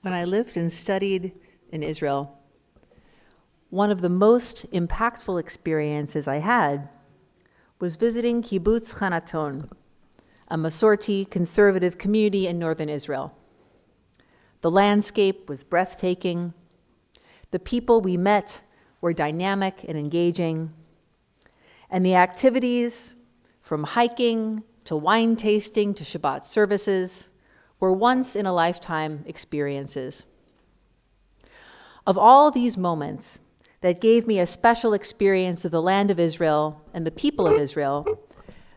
When I lived and studied in Israel, one of the most impactful experiences I had was visiting Kibbutz Hanaton, a Masorti conservative community in northern Israel. The landscape was breathtaking. The people we met were dynamic and engaging. And the activities, from hiking to wine tasting to Shabbat services, were once-in-a-lifetime experiences. Of all these moments that gave me a special experience of the land of Israel and the people of Israel,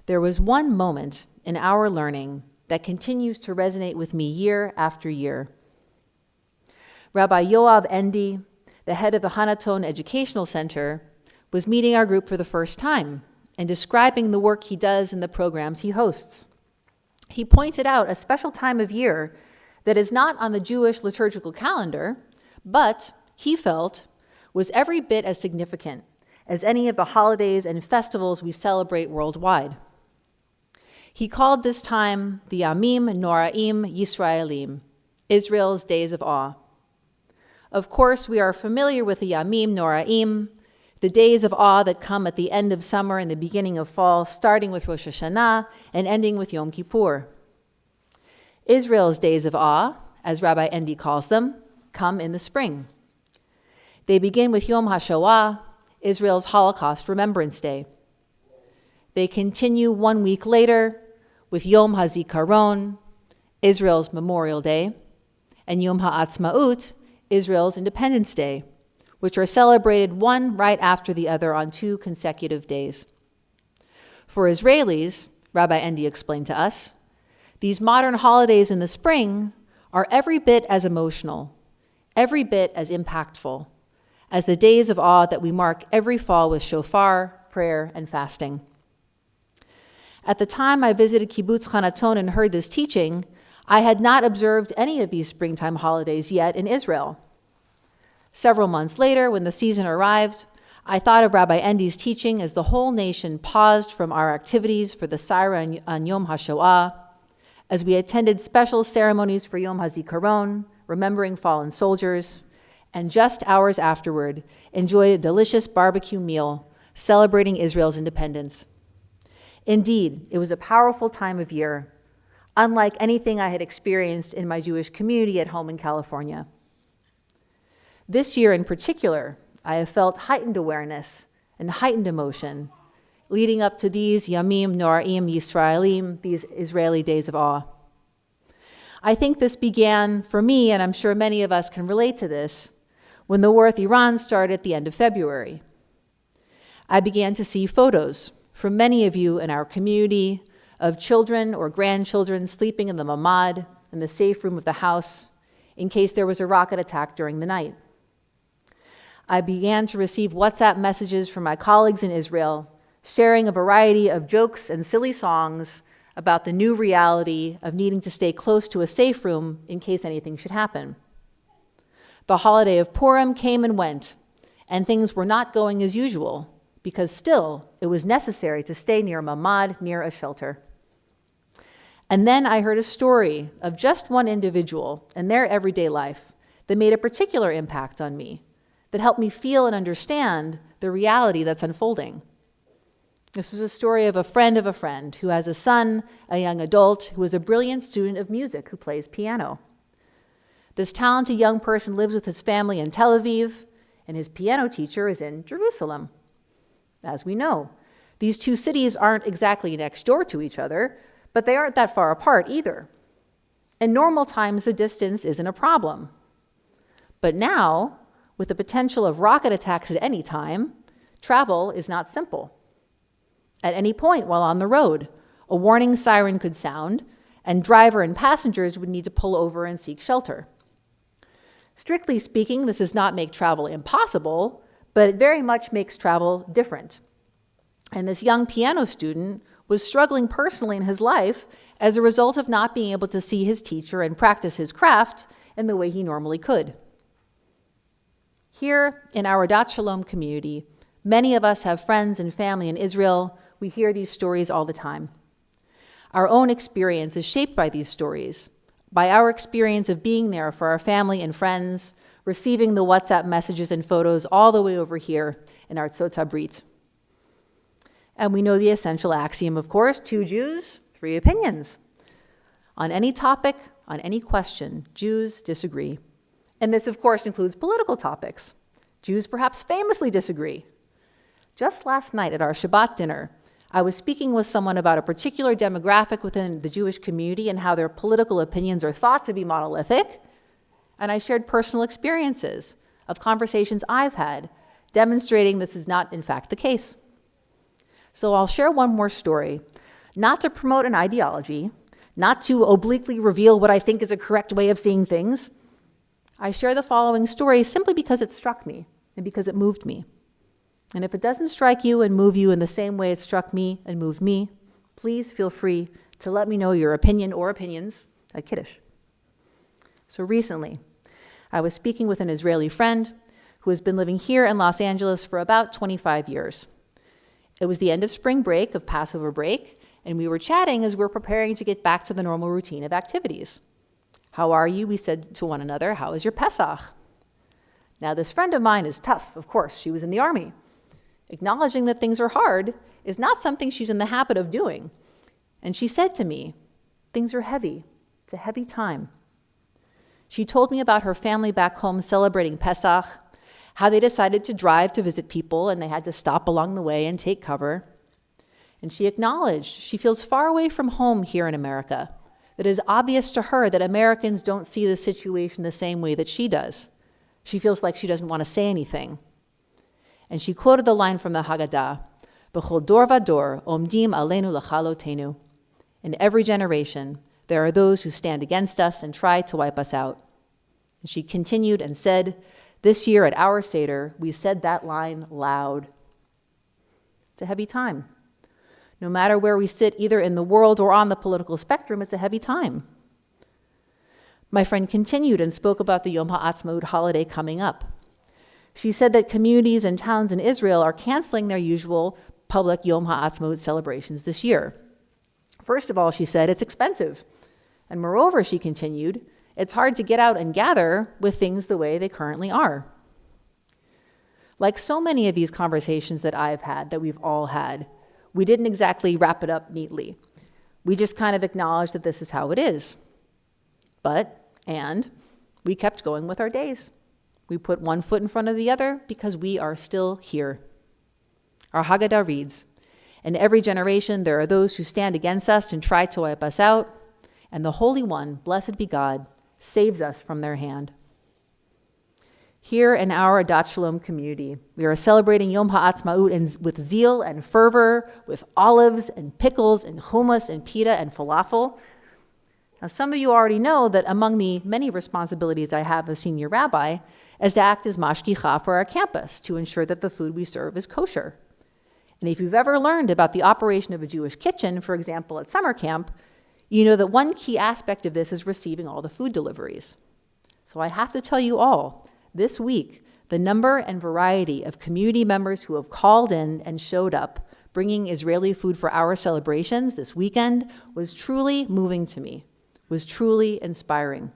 there was one moment in our learning that continues to resonate with me year after year. Rabbi Yoav Endi, the head of the Hanaton Educational Center, was meeting our group for the first time and describing the work he does in the programs he hosts. He pointed out a special time of year that is not on the Jewish liturgical calendar, but he felt was every bit as significant as any of the holidays and festivals we celebrate worldwide. He called this time the Yamim Noraim Yisraelim, Israel's Days of Awe. Of course, we are familiar with the Yamim Noraim, the days of awe that come at the end of summer and the beginning of fall, starting with Rosh Hashanah and ending with Yom Kippur. Israel's days of awe, as Rabbi Endi calls them, come in the spring. They begin with Yom HaShoah, Israel's Holocaust Remembrance Day. They continue 1 week later with Yom HaZikaron, Israel's Memorial Day, and Yom HaAtzmaut, Israel's Independence Day, which are celebrated one right after the other on 2 consecutive days. For Israelis, Rabbi Endi explained to us, these modern holidays in the spring are every bit as emotional, every bit as impactful as the days of awe that we mark every fall with shofar, prayer, and fasting. At the time I visited Kibbutz Hanaton and heard this teaching, I had not observed any of these springtime holidays yet in Israel. Several months later, when the season arrived, I thought of Rabbi Endi's teaching as the whole nation paused from our activities for the Saira on Yom HaShoah, as we attended special ceremonies for Yom HaZikaron, remembering fallen soldiers, and just hours afterward, enjoyed a delicious barbecue meal celebrating Israel's independence. Indeed, it was a powerful time of year, unlike anything I had experienced in my Jewish community at home in California. This year in particular, I have felt heightened awareness and heightened emotion leading up to these Yamim Noraim Yisraelim, these Israeli days of awe. I think this began for me, and I'm sure many of us can relate to this, when the war with Iran started at the end of February. I began to see photos from many of you in our community of children or grandchildren sleeping in the mamad, in the safe room of the house, in case there was a rocket attack during the night. I began to receive WhatsApp messages from my colleagues in Israel, sharing a variety of jokes and silly songs about the new reality of needing to stay close to a safe room in case anything should happen. The holiday of Purim came and went, and things were not going as usual, because still it was necessary to stay near a mamad, near a shelter. And then I heard a story of just one individual and their everyday life that made a particular impact on me, that helped me feel and understand the reality that's unfolding. This was a story of a friend who has a son, a young adult, who is a brilliant student of music who plays piano. This talented young person lives with his family in Tel Aviv, and his piano teacher is in Jerusalem. As we know, these two cities aren't exactly next door to each other, but they aren't that far apart either. In normal times, the distance isn't a problem. But now, with the potential of rocket attacks at any time, travel is not simple. At any point while on the road, a warning siren could sound, and driver and passengers would need to pull over and seek shelter. Strictly speaking, this does not make travel impossible, but it very much makes travel different. And this young piano student was struggling personally in his life as a result of not being able to see his teacher and practice his craft in the way he normally could. Here in our Dat Shalom community, many of us have friends and family in Israel. We hear these stories all the time. Our own experience is shaped by these stories, by our experience of being there for our family and friends, receiving the WhatsApp messages and photos all the way over here in Artsot Habrit. And we know the essential axiom, of course, 2 Jews, 3 opinions. On any topic, on any question, Jews disagree. And this, of course, includes political topics. Jews perhaps famously disagree. Just last night at our Shabbat dinner, I was speaking with someone about a particular demographic within the Jewish community and how their political opinions are thought to be monolithic. And I shared personal experiences of conversations I've had demonstrating this is not, in fact, the case. So I'll share one more story, not to promote an ideology, not to obliquely reveal what I think is a correct way of seeing things. I share the following story simply because it struck me and because it moved me. And if it doesn't strike you and move you in the same way it struck me and moved me, please feel free to let me know your opinion or opinions at Kiddush. So recently, I was speaking with an Israeli friend who has been living here in Los Angeles for about 25 years. It was the end of spring break, of Passover break, and we were chatting as we were preparing to get back to the normal routine of activities. How are you? We said to one another. How is your Pesach? Now, this friend of mine is tough, of course. She was in the army. Acknowledging that things are hard is not something she's in the habit of doing. And she said to me, things are heavy. It's a heavy time. She told me about her family back home celebrating Pesach, how they decided to drive to visit people and they had to stop along the way and take cover. And she acknowledged she feels far away from home here in America, that it is obvious to her that Americans don't see the situation the same way that she does. She feels like she doesn't want to say anything. And she quoted the line from the Haggadah, B'chol dor vador omdim aleinu lachalotenu. In every generation, there are those who stand against us and try to wipe us out. And she continued and said, this year at our Seder, we said that line loud. It's a heavy time. No matter where we sit, either in the world or on the political spectrum, it's a heavy time. My friend continued and spoke about the Yom HaAtzmaut holiday coming up. She said that communities and towns in Israel are canceling their usual public Yom HaAtzmaut celebrations this year. First of all, she said, it's expensive. And moreover, she continued, it's hard to get out and gather with things the way they currently are. Like so many of these conversations that I've had, that we've all had, we didn't exactly wrap it up neatly. We just kind of acknowledged that this is how it is. And we kept going with our days. We put one foot in front of the other because we are still here. Our Haggadah reads, in every generation there are those who stand against us and try to wipe us out, and the Holy One, blessed be God, saves us from their hand. Here in our Adat Shalom community, we are celebrating Yom HaAtzmaut with zeal and fervor, with olives and pickles and hummus and pita and falafel. Now, some of you already know that among the many responsibilities I have as senior rabbi is to act as mashgicha for our campus to ensure that the food we serve is kosher. And if you've ever learned about the operation of a Jewish kitchen, for example, at summer camp, you know that one key aspect of this is receiving all the food deliveries. So I have to tell you all, this week, the number and variety of community members who have called in and showed up, bringing Israeli food for our celebrations this weekend, was truly moving to me, was truly inspiring.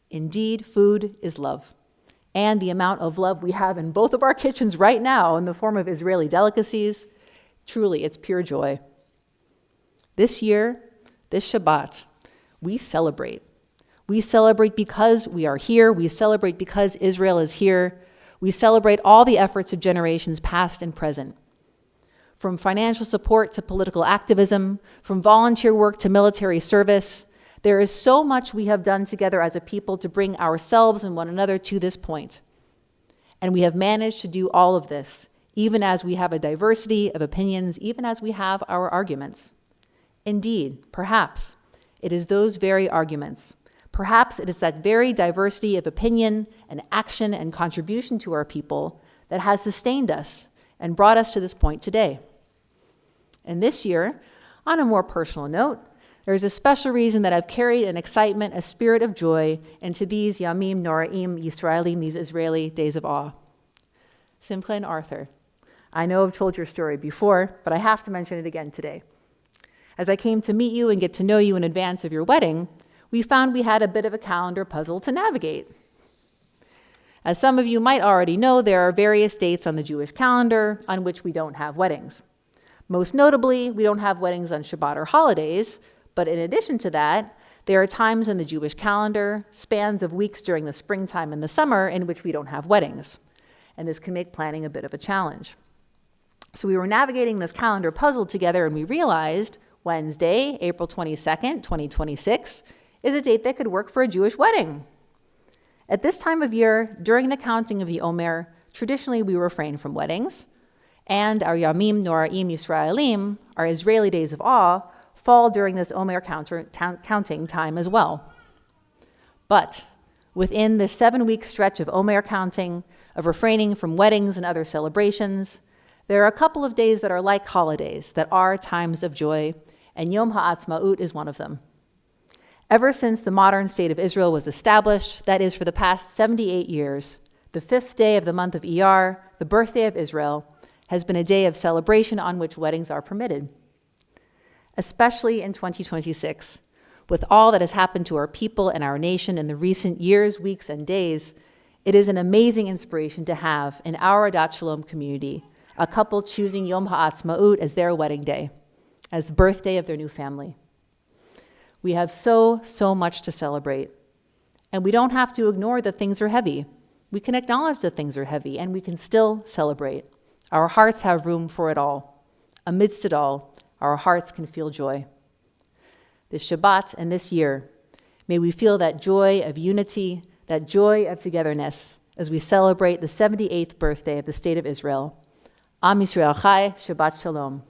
Indeed, food is love. And the amount of love we have in both of our kitchens right now in the form of Israeli delicacies, truly, it's pure joy. This year, this Shabbat, we celebrate. We celebrate because we are here. We celebrate because Israel is here. We celebrate all the efforts of generations past and present. From financial support to political activism, from volunteer work to military service, there is so much we have done together as a people to bring ourselves and one another to this point. And we have managed to do all of this, even as we have a diversity of opinions, even as we have our arguments. Indeed, perhaps it is those very arguments. Perhaps it is that very diversity of opinion and action and contribution to our people that has sustained us and brought us to this point today. And this year, on a more personal note, there is a special reason that I've carried an excitement, a spirit of joy into these Yamim Noraim Yisraelim, these Israeli days of awe. Simcha and Arthur, I know I've told your story before, but I have to mention it again today. As I came to meet you and get to know you in advance of your wedding, we found we had a bit of a calendar puzzle to navigate. As some of you might already know, there are various dates on the Jewish calendar on which we don't have weddings. Most notably, we don't have weddings on Shabbat or holidays, but in addition to that, there are times in the Jewish calendar, spans of weeks during the springtime and the summer, in which we don't have weddings. And this can make planning a bit of a challenge. So we were navigating this calendar puzzle together, and we realized Wednesday, April 22nd, 2026, is a date that could work for a Jewish wedding. At this time of year, during the counting of the Omer, traditionally we refrain from weddings, and our Yamim Noraim Yisraelim, our Israeli days of awe, fall during this Omer counting time as well. But within this 7-week stretch of Omer counting, of refraining from weddings and other celebrations, there are a couple of days that are like holidays, that are times of joy, and Yom HaAtzmaut is one of them. Ever since the modern state of Israel was established, that is for the past 78 years, the 5th day of the month of Iyar, the birthday of Israel, has been a day of celebration on which weddings are permitted. Especially in 2026, with all that has happened to our people and our nation in the recent years, weeks, and days, it is an amazing inspiration to have in our Adat Shalom community a couple choosing Yom HaAtzmaut as their wedding day, as the birthday of their new family. We have so much to celebrate. And we don't have to ignore that things are heavy. We can acknowledge that things are heavy, and we can still celebrate. Our hearts have room for it all. Amidst it all, our hearts can feel joy. This Shabbat and this year, may we feel that joy of unity, that joy of togetherness, as we celebrate the 78th birthday of the State of Israel. Am Yisrael Chai, Shabbat Shalom.